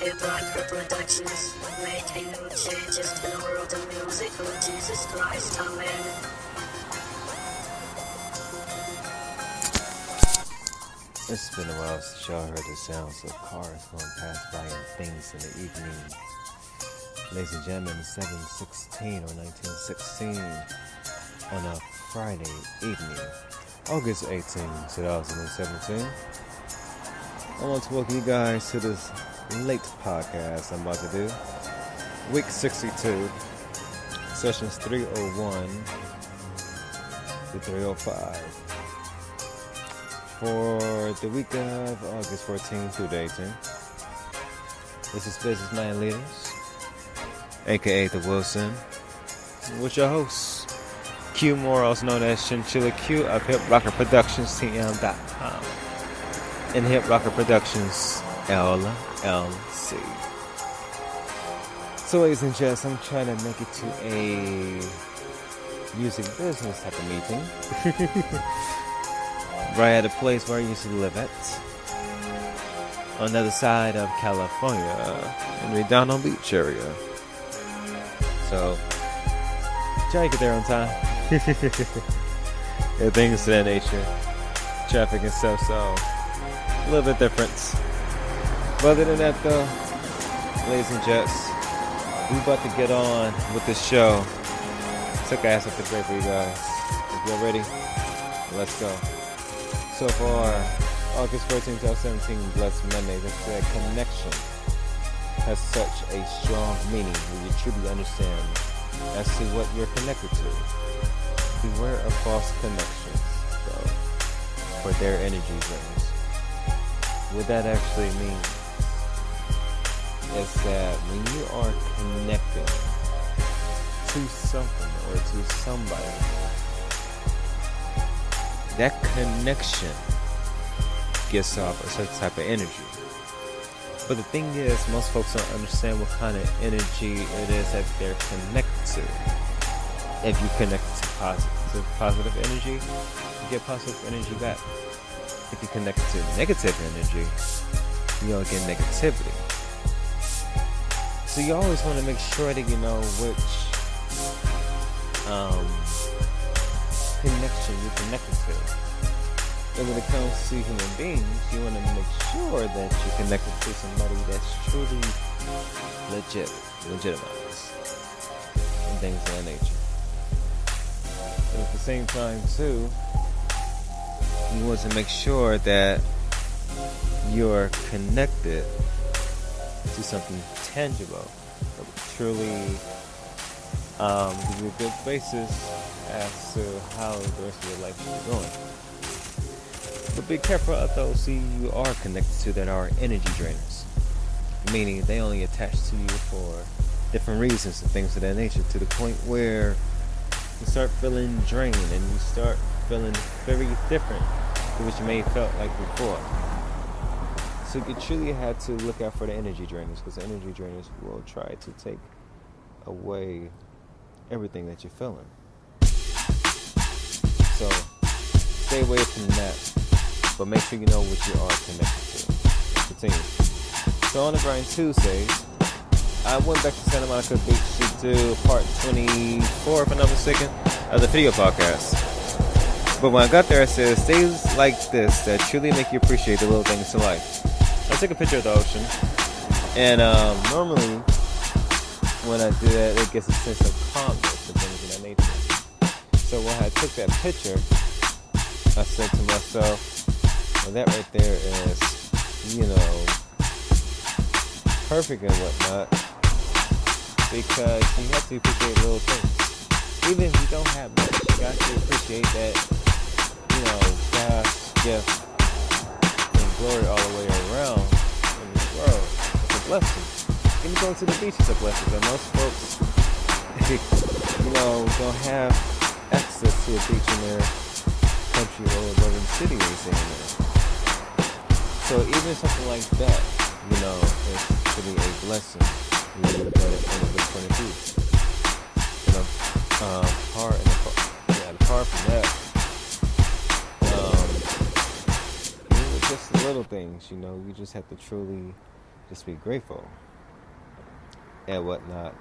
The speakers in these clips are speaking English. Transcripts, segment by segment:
Hip Rocker Productions, making new changes in the world of music with Jesus Christ, amen. It's been a while since y'all heard the sounds of cars going past by and things in the evening. Ladies and gentlemen, 7/16 or 1916 on a Friday evening, August 18, 2017. I want to welcome you guys to this late podcast I'm about to do. Week 62, sessions 301 to 305. For the week of August 14th through the 18th. This is Businessman Leaders, aka The Wilson, with your host, Q Moore, also known as Chinchilla Q of Hip Rocker Productions TM.com and Hip Rocker Productions LLC. So, ladies and gents, I'm trying to make it to a music business type of meeting. Right at a place where I used to live at, on the other side of California, in Redondo Beach area. So, try to get there on time. And things of that nature, traffic and stuff, so a little bit different. But other than that, though, ladies and gents, we about to get on with the show. Took ass up the break for you guys. If you're ready, let's go. So far, August 14, 2017, Blessed Monday, that said connection has such a strong meaning when you truly understand as to what you're connected to. Beware of false connections, though, for their energy drains. What that actually means is that when you are connected to something or to somebody, that connection gives off a certain type of energy. But the thing is, most folks don't understand what kind of energy it is that they're connected to. If you connect to positive energy, you get positive energy back. If you connect to negative energy, you'll get negativity. So you always want to make sure that you know which connection you're connected to. And when it comes to human beings, you want to make sure that you're connected to somebody that's truly legitimized, and things of that nature. And at the same time, too, you want to make sure that you're connected to something tangible that will truly give you a good basis as to how the rest of your life is going. But be careful of those who you are connected to that are energy drainers. Meaning they only attach to you for different reasons and things of that nature, to the point where you start feeling drained and you start feeling very different to what you may have felt like before. So you truly have to look out for the energy drainers, because the energy drainers will try to take away everything that you're feeling. So stay away from that, but make sure you know what you are connected to. Continue. So on the Grind Tuesdays, I went back to Santa Monica Beach to do part 24, if I'm not mistaken, of the video podcast. But when I got there, I said, days like this that truly make you appreciate the little things in life. I took a picture of the ocean, and normally when I do that, it gets a sense of calmness and things of that nature. So when I took that picture, I said to myself, well, that right there is, perfect and whatnot, because you have to appreciate little things. Even if you don't have much, you got to appreciate that, God's gift and glory all the way around in this world. It's a blessing. Even going to the beach is a blessing, but most folks, don't have access to a beach in their country or urban city or anything in there. So even something like that, is really a blessing. You look at it from a good point of view. Apart from that, just little things, you just have to truly just be grateful and whatnot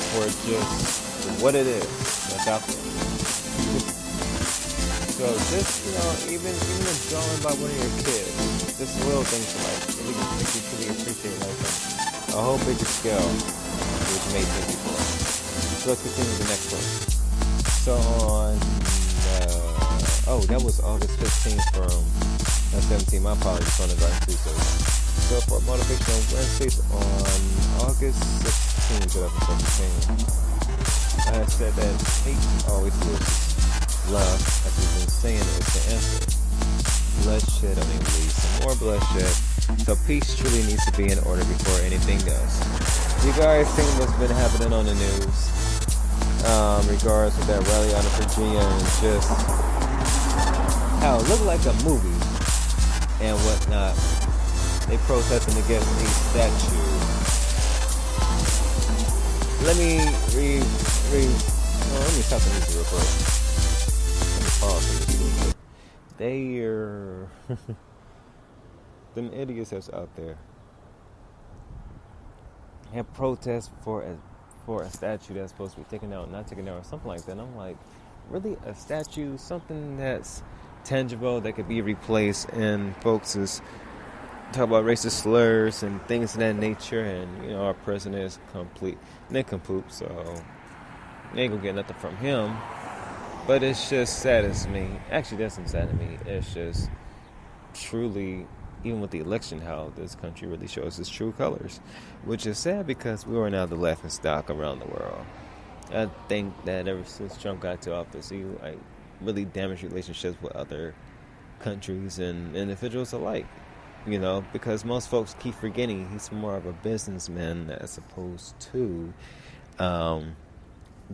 for just what it is that's out there. So just, even going by one of your kids, just little things in life, really make you truly appreciate life on a whole bigger scale which made things before. So let's continue with the next one. So on, that was August 15th from 17. My apologies on the right Tuesday. So for Motivational Wednesdays on August 16th, 2017, I had said that hate always loses. Love, as we've been saying, is the answer. Bloodshed only leads to more bloodshed. So peace truly needs to be in order before anything does. You guys seen what's been happening on the news? Regards to that rally out of Virginia and just how it looked like a movie and whatnot. They protesting against a statue. Let me stop the music real quick. Let me pause on this real quick. They're them idiots that's out there have protests for a statue that's supposed to be taken out, not taken out, or something like that. And I'm like, really, a statue, something that's tangible that could be replaced, and folks is talk about racist slurs and things of that nature, and our president is complete nincompoop, so you ain't gonna get nothing from him. But it's just saddens me. Actually, doesn't sadden me. It's just truly, even with the election, how this country really shows its true colors, which is sad because we are now the laughing stock around the world. I think that ever since Trump got to office, he really damaged relationships with other countries and individuals alike. Because most folks keep forgetting he's more of a businessman as opposed to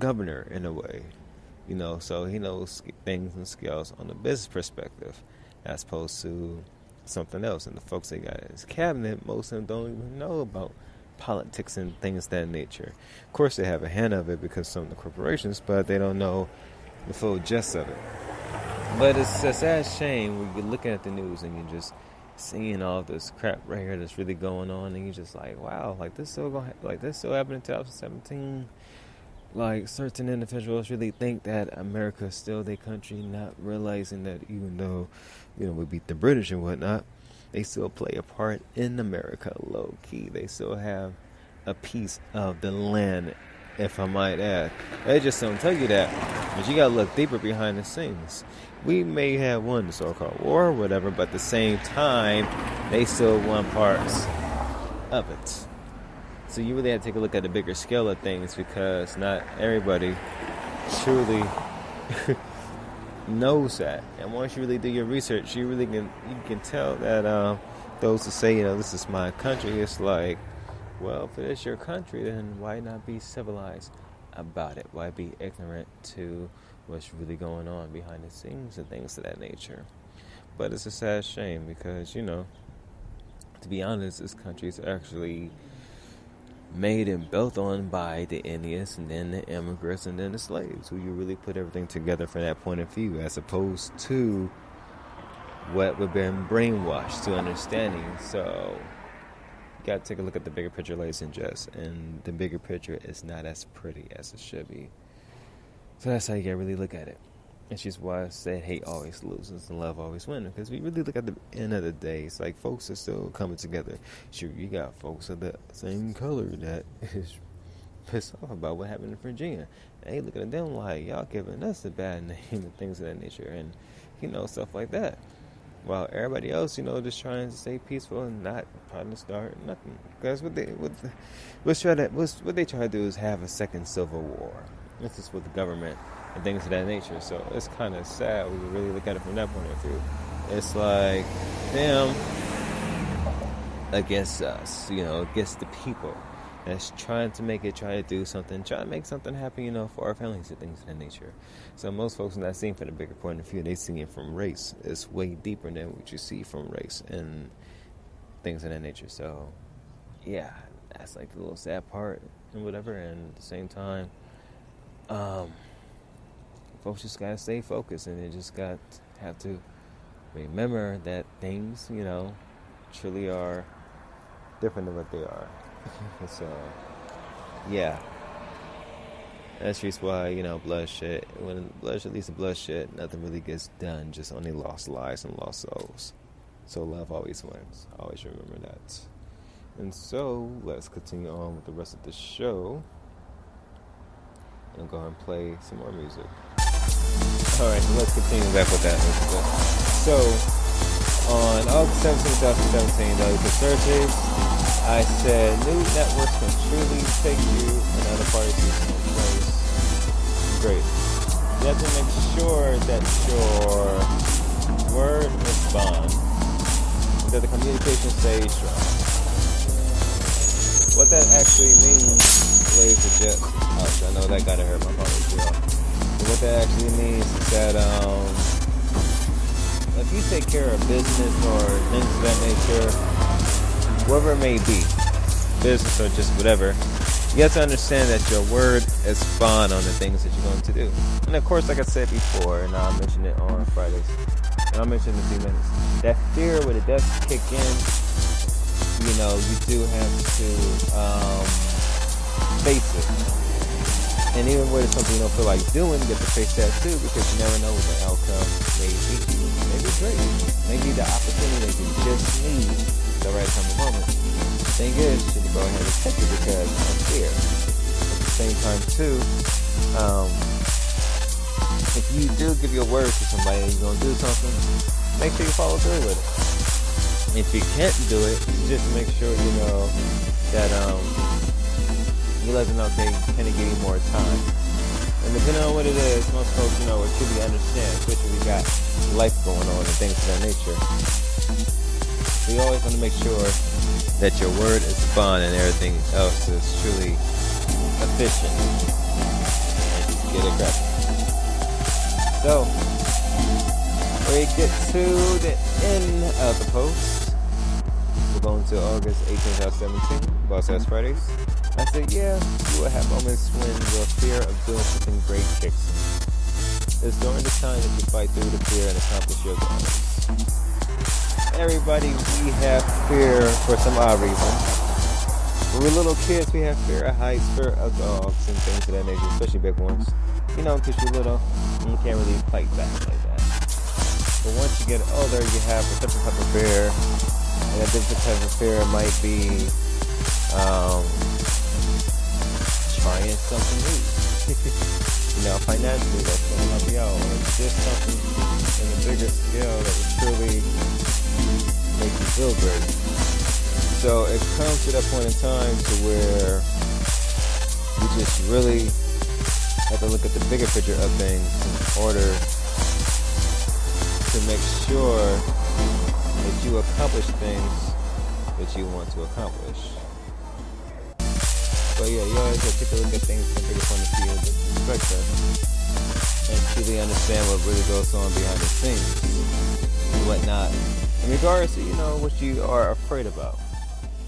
governor in a way. So he knows things and skills on the business perspective as opposed to something else. And the folks they got in his cabinet, most of them don't even know about politics and things of that nature. Of course, they have a hand of it because some of the corporations, but they don't know the full gist of it. But it's a sad shame when you're looking at the news and you're just seeing all this crap right here that's really going on, and you're just like, wow, this still happened in 2017. Certain individuals really think that America is still their country, not realizing that even though, we beat the British and whatnot, they still play a part in America, low key. They still have a piece of the land, if I might add. They just don't tell you that, but you gotta look deeper behind the scenes. We may have won the so-called war or whatever, but at the same time, they still won parts of it. So you really have to take a look at the bigger scale of things, because not everybody truly knows that. And once you really do your research, you can tell that those who say, this is my country, it's like, well, if it is your country, then why not be civilized about it? Why be ignorant to what's really going on behind the scenes and things of that nature? But it's a sad shame because, to be honest, this country is actually made and built on by the Indians and then the immigrants and then the slaves, who you really put everything together from that point of view, as opposed to what we've been brainwashed to understanding. So you got to take a look at the bigger picture, ladies and gents, and the bigger picture is not as pretty as it should be. So that's how you got to really look at it. And she's why I said hate always loses and love always wins. Because we really look at the end of the day, it's like folks are still coming together. Sure, you got folks of the same color that is pissed off about what happened in Virginia. And they looking at them like, y'all giving us a bad name and things of that nature. And, stuff like that. While everybody else, just trying to stay peaceful and not trying to start nothing. Because what they try to do is have a second civil war. This is with the government and things of that nature. So it's kind of sad when you really look at it from that point of view. It's like them against us, against the people that's trying to try to do something, try to make something happen, for our families and things of that nature. So most folks are not seeing from the bigger point of view. They see it from race. It's way deeper than what you see from race and things of that nature. So, yeah, that's like the little sad part and whatever. And at the same time, folks just gotta stay focused, and they just have to remember that things, truly are different than what they are. So, yeah. That's just why, bloodshed. When bloodshed leads to bloodshed, nothing really gets done. Just only lost lives and lost souls. So love always wins. Always remember that. And so, let's continue on with the rest of the show. And go ahead and play some more music. Alright, so let's continue back with that. So, on August 17, 2017, that was the Thursday, I said new networks can truly take you and other parties to some place. Great. You have to make sure that your word is bond, and that the communication stays strong. What that actually means, ladies and gents, I know that gotta hurt my feelings, but what that actually means is that if you take care of business or things of that nature, whatever it may be, business or just whatever, you have to understand that your word is bond on the things that you're going to do. And of course, like I said before, and I'll mention it on Fridays, and I'll mention it in a few minutes, that fear, when it does kick in, you do have to face it. And even when it's something you don't feel like doing, you get to face that too, because you never know what the outcome may be. Maybe it's great. Maybe the opportunity that you just need the right time and moment. The thing is, should you go ahead and take it because of fear? At the same time too, if you do give your word to somebody and you're going to do something, make sure you follow through with it. If you can't do it, just make sure you know that you let them know they can give you more time. And depending on what it is, most folks, will truly understand, especially we got life going on and things of that nature. So you always want to make sure that your word is bond and everything else is truly efficient. And just get it cracking. So, we get to the end of the post. We're going to August 18th, 2017, Boss Ass Fridays. I said, yeah, you will have moments when your fear of doing something great kicks in. It's during the time that you fight through the fear and accomplish your goals. Everybody, we have fear for some odd reason. When we're little kids, we have fear of heights, fear of dogs, and things of that nature, especially big ones. Because you're little, and you can't really fight back like that. But once you get older, you have a different type of fear, and a different type of fear might be trying something new. Financially, that's going to help you out, or just something in a bigger scale that would truly make you feel great. So it comes to that point in time to where you just really have to look at the bigger picture of things in order to make sure that you accomplish things that you want to accomplish. But yeah, you always have to take a look at things from a bigger point of view, perspective, and truly understand what really goes on behind the scenes and whatnot. In regards to, what you are afraid about.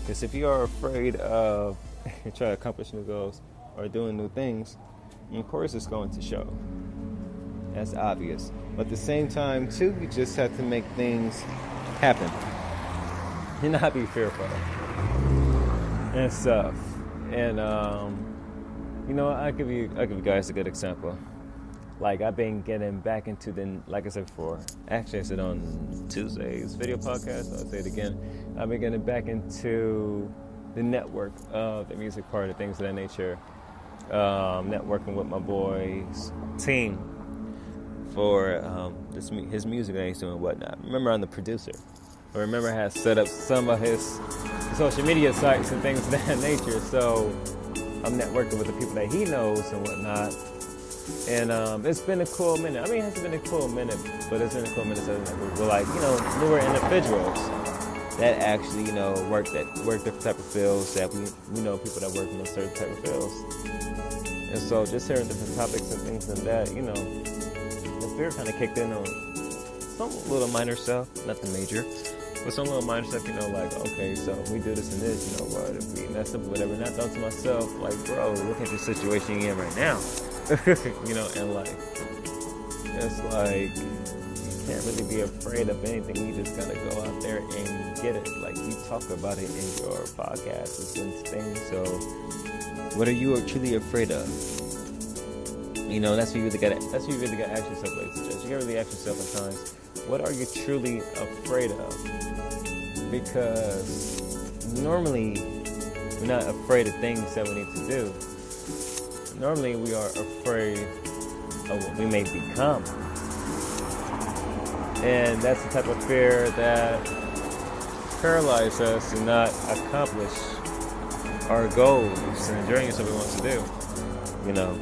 Because if you are afraid of trying to accomplish new goals or doing new things, of course it's going to show. That's obvious. But at the same time, too, you just have to make things happen. And not be fearful. And stuff. And, I'll give you guys a good example. Like, I've been getting back into like I said before, actually I said on Tuesday's video podcast, I'll say it again. I've been getting back into the network of the music part of things of that nature. Networking with my boy's team for his music that he's doing and whatnot. Remember, I'm the producer. I remember I had set up some of his social media sites and things of that nature. So I'm networking with the people that he knows and whatnot. And it's been a cool minute. I mean, it hasn't been a cool minute, but it's been a cool minute. We're like, newer individuals that actually, work different type of fields, that we know people that work in those certain type of fields. And so just hearing different topics and things like that, the fear kind of kicked in on some little minor stuff, nothing major, but some little minor stuff, like, okay, so if we do this and this, what if we mess up or whatever. And I thought to myself, like, bro, look at the situation you're in right now. And like, it's like, you can't really be afraid of anything. You just gotta go out there and get it. Like, talk about it in your podcasts and things. So, what are you truly afraid of? You know, that's what you really gotta ask yourself, ladies and gentlemen. You gotta really ask yourself at times, what are you truly afraid of? Because normally we're not afraid of things that we need to do. Normally we are afraid of what we may become. And that's the type of fear that paralyzes us to not accomplish our goals and dreams that we want to do. You know.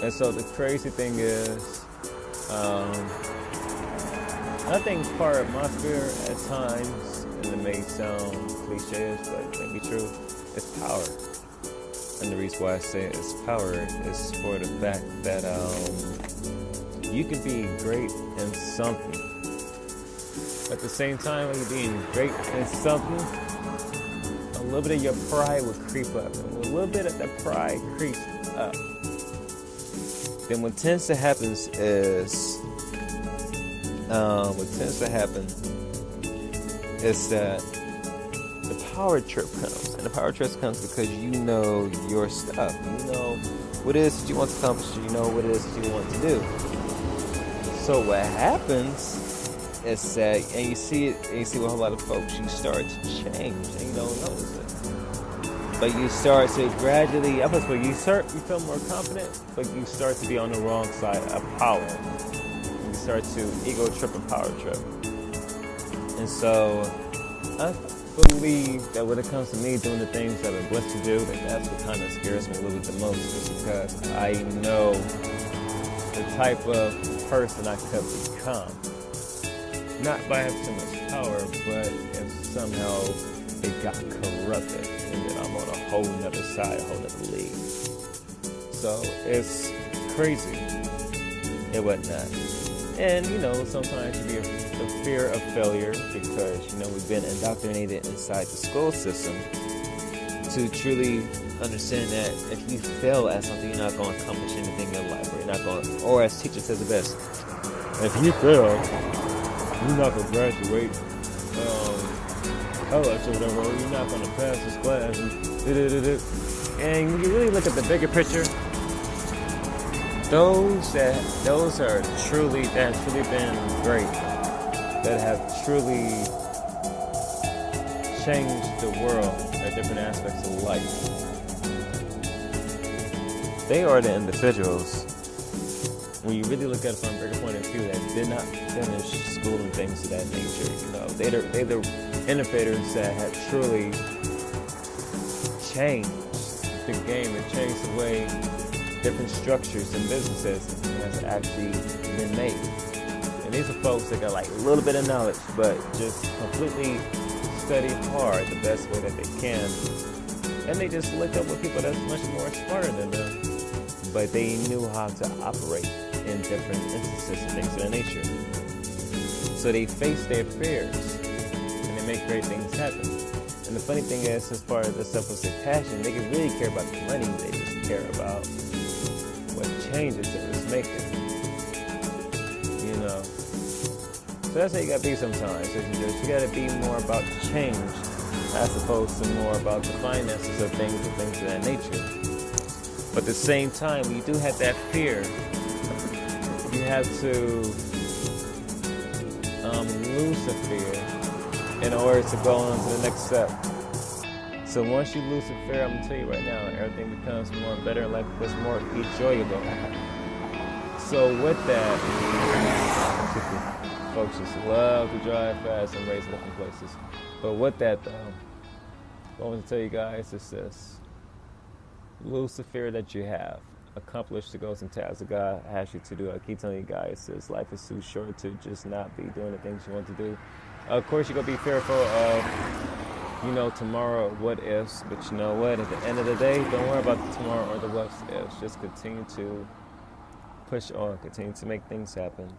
And so the crazy thing is, I think part of my fear at times, and it may sound cliche, but it may be true, is power. And the reason why I say it's power is for the fact that you can be great in something. At the same time, when you're being great in something, a little bit of your pride will creep up. And when a little bit of that pride creeps up, then what tends to happen is that the power trip comes. And the power trip comes because you know your stuff. You know what it is that you want to accomplish. You know what it is that you want to do. So what happens is that, and you see with a whole lot of folks, you start to change and you don't notice it. But you start to gradually, you feel more confident, but you start to be on the wrong side of power. You start to ego trip and power trip. And so I believe that when it comes to me doing the things that I'm blessed to do, that's what kind of scares me a little bit the most, is because I know the type of person I could become. Not by having too much power, but if somehow it got corrupted, and then I'm on a whole nother side, a whole nother league. So it's crazy and whatnot. And you know, sometimes you be a fear of failure because you know we've been indoctrinated inside the school system to truly understand that if you fail at something, you're not going to accomplish anything in life, or you're not going, or as teacher says the best, if you fail, you're not going to graduate college or whatever, or you're not going to pass this class, and when you really look at the bigger picture, those that have truly been great, that have truly changed the world at different aspects of life, they are the individuals, when you really look at it from a bigger point of view, that did not finish school and things of that nature. You know, they're the innovators that have truly changed the game and changed the way different structures and businesses has actually been made. And these are folks that got like a little bit of knowledge, but just completely study hard the best way that they can. And they just looked up with people that's much more smarter than them, but they knew how to operate in different instances and things of that nature. So they face their fears and they make great things happen. And the funny thing is, as far as the stuff was their passion, they could really care about the money. They just care about what changes it was making. You know. So that's how you gotta be sometimes. You gotta be more about change as opposed to more about the finances of things and things of that nature. But at the same time, when you do have that fear, you have to lose the fear in order to go on to the next step. So once you lose the fear, I'm going to tell you right now, everything becomes more better, life becomes more enjoyable. So with that, folks just love to drive fast and race different places. But with that though, what I want to tell you guys is this. Lose the fear that you have. Accomplish the goals and tasks that God has you to do. I keep telling you guys this. Life is too short to just not be doing the things you want to do. Of course, you're going to be fearful of, tomorrow, what ifs. But you know what? At the end of the day, don't worry about the tomorrow or the what ifs. Just continue to push on. Continue to make things happen.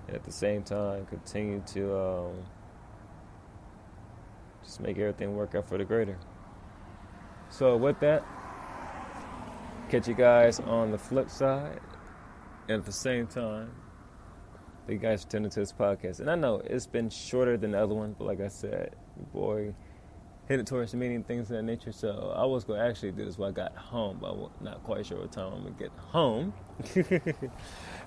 And at the same time, continue to just make everything work out for the greater. So with that, catch you guys on the flip side. And at the same time, Thank you guys for tuning into this podcast. And I know it's been shorter than the other one, but like I said, boy, headed towards the meeting, things of that nature. So I was going to actually do this when I got home, but I'm not quite sure what time I'm going to get home.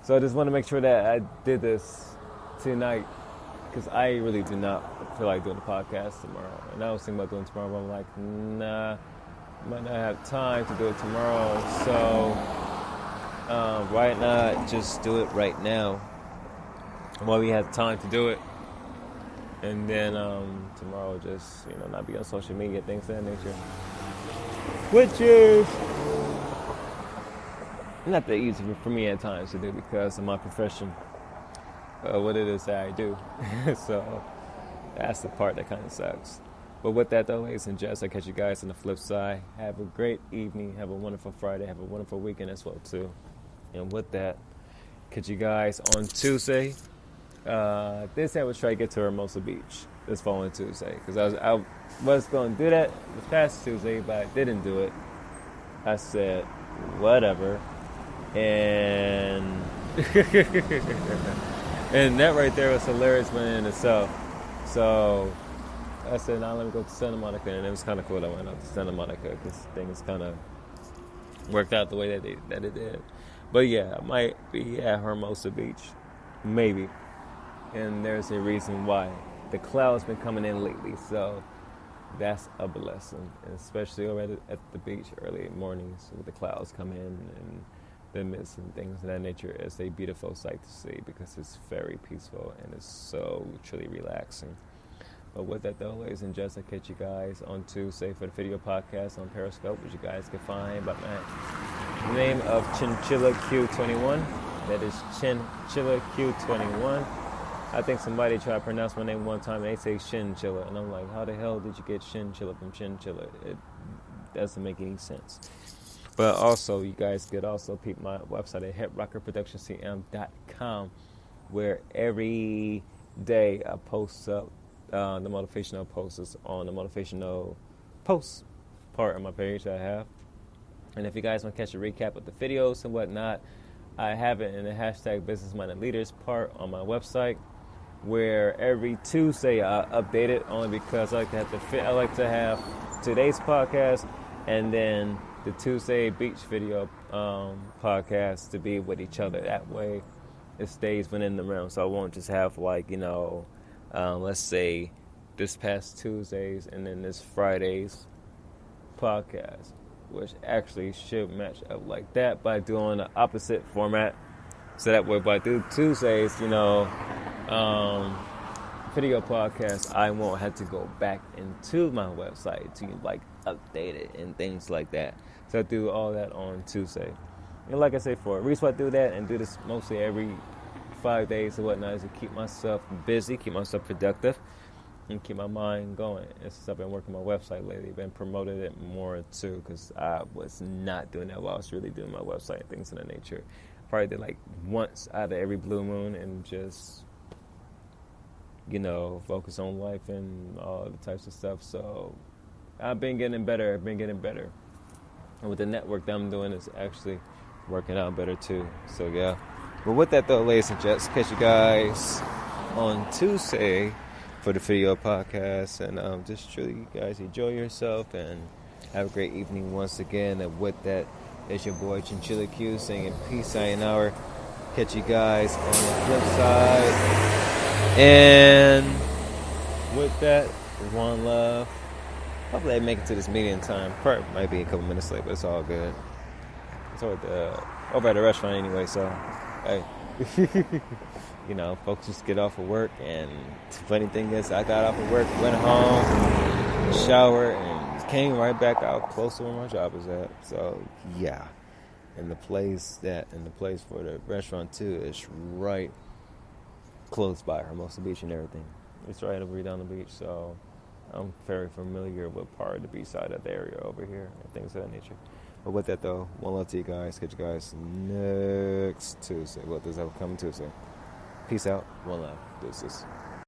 So I just want to make sure that I did this tonight, because I really do not feel like doing the podcast tomorrow. And I was thinking about doing it tomorrow, but I'm like, nah, might not have time to do it tomorrow. So why not just do it right now while we have time to do it? And then tomorrow just, not be on social media, things of that nature. Which is not that easy for me at times to do because of my profession, what it is that I do. So that's the part that kind of sucks. But with that though, ladies and gents, I'll catch you guys on the flip side. Have a great evening. Have a wonderful Friday. Have a wonderful weekend as well too. And with that, catch you guys on Tuesday. This I was trying to get to Hermosa Beach this following Tuesday, because I was going to do that this past Tuesday, but I didn't do it. I said whatever, and and that right there was hilarious in itself. So I said, now let me go to Santa Monica, and it was kind of cool that I went out to Santa Monica because things kind of worked out the way that it did. But yeah, I might be at Hermosa Beach, maybe. And there's a reason why. The clouds been coming in lately, so that's a blessing. And especially over at the beach early mornings with the clouds come in and the mist and things of that nature. It's a beautiful sight to see because it's very peaceful and it's so truly relaxing. But with that though, ladies and gents, I'll catch you guys on Tuesday for the video podcast on Periscope, which you guys can find by my name of Chinchilla Q21. That is Chinchilla Q21. I think somebody tried to pronounce my name one time and they say Chinchilla. And I'm like, how the hell did you get Chinchilla from Chinchilla? It doesn't make any sense. But also, you guys could also peep my website at hitrockerproductioncm.com, where every day I post up the motivational posts on the motivational posts part of my page that I have. And if you guys want to catch a recap of the videos and whatnot, I have it in the hashtag Business Minded Leaders part on my website, where every Tuesday I update it, only because I like to have today's podcast and then the Tuesday beach video podcast to be with each other. That way it stays within the realm, so I won't just have let's say this past Tuesdays and then this Friday's podcast, which actually should match up like that by doing the opposite format. So that way, if I do Tuesdays, video podcast, I won't have to go back into my website to update it and things like that. So I do all that on Tuesday. And like I say, for a reason why I do that and do this mostly every 5 days or whatnot is to keep myself busy, keep myself productive, and keep my mind going. And since I've been working my website lately, I've been promoting it more too, because I was not doing that while I was really doing my website and things of that nature. Probably did once out of every blue moon and just, focus on life and all the types of stuff. So I've been getting better. And with the network that I'm doing, it's actually working out better too. So yeah. But with that though, ladies and gents, catch you guys on Tuesday for the video podcast. And just truly, you guys enjoy yourself and have a great evening once again. And with that, it's your boy Chinchilla Q saying peace, sayonara. Catch you guys on the flip side. And with that, one love. Hopefully I make it to this meeting in time. Probably might be a couple minutes late, but it's all good. It's over at the restaurant anyway, so hey. Folks just get off of work, and the funny thing is I got off of work, went home, showered, and came right back out close to where my job is at. So yeah. And the place for the restaurant too is right close by Hermosa Beach and everything. It's right over here down the beach, so I'm very familiar with part of the beach side of the area over here and things of that nature. But with that though, one love to you guys. Catch you guys next Tuesday. Well, this is coming Tuesday. Peace out. One love. Deuces.